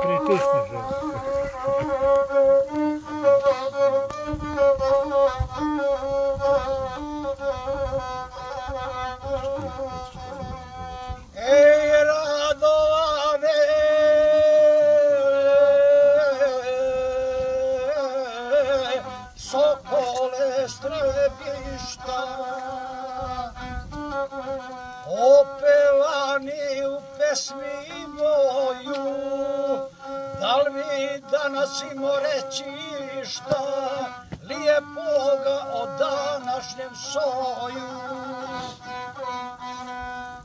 pritisni žel. Ej, Radovane, sokole strebišta, opevani u pesmi moju, da li mi danas imo reći šta lijepoga o današnjem soju?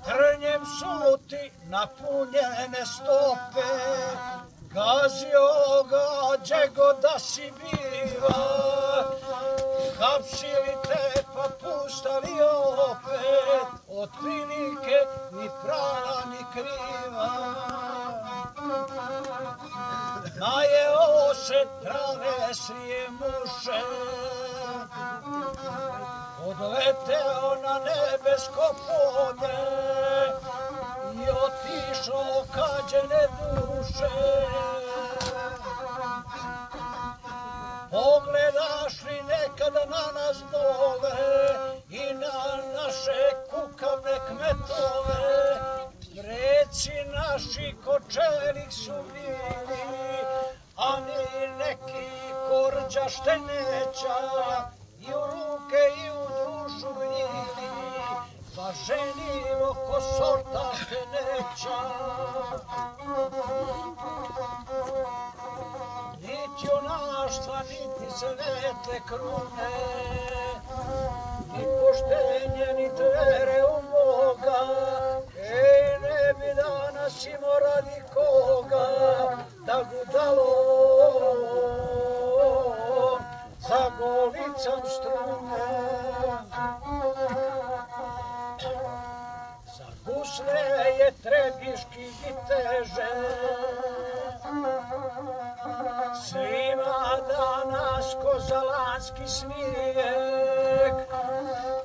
Trnjem su ti napunjene stope, gazio ga gdje god da si biva, hapsili te pa puštali opet, od prilike ni prava ni kriva. Najeo se travesije muše, odleteo na nebesko polje i otišao kađene duše. Pogledaš li nekada na nas dole i na naše kukavne kmetove, preci naši ko čelik su bili, a mi neki ko rđa šteneća, i u ruke i u dušu gnjili, pa ženilo ko sorta šteneća. Niti junaštva, niti svete krune, ni poštenje, ni vere u Boga, ej, ne bi danas imao radi koga da gudalo za golicom strune. Za gusle je trebiški viteže, svima danas ko zalanski snijeg,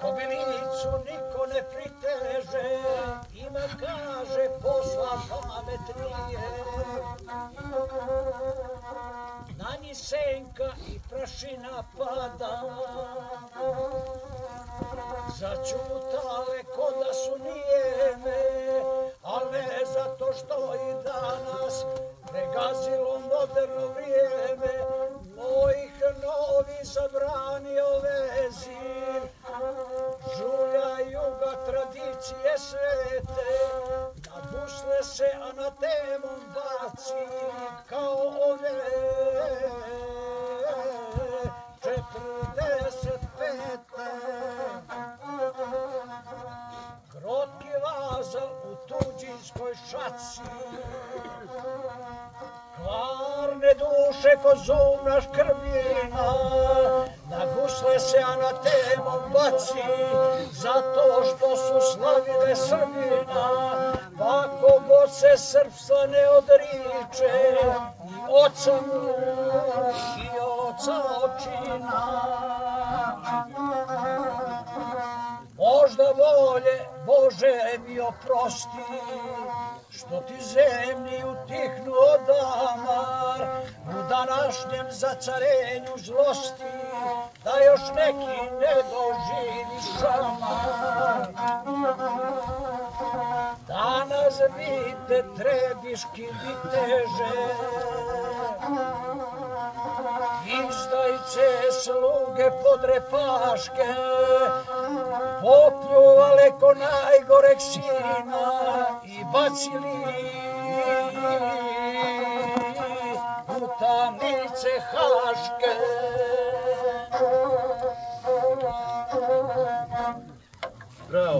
kobilicu niko ne priteže, ima kaže posla pametnije. Na njih senka i prašina pada, začutale ko da su nijeme, al ne zato što i danas pregazilo moderno vrijeme, mojih novi zabranio vezir, žuljaju ga tradicije svete, na gusle se anatemom baci kao ove 45. Krotki vazal u tuđinskoj šaci, kvarne duše ko zumna škrbina, na gusle se anatemom baci, zato što su slavile Srbina, pa kogod se srpstva ne odriče, i oca i oca očina. Možda volje Bože mi oprosti, što ti zemlji utihnu odamar, u današnjem zacarenju zlosti, da još neki ne doživi šamar. Danas vidite trebiški viteže, izdajice sluge podrepaške, popljuvale ko najgoreg sina i bacili u tamnice haške.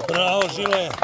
Bravo Žile!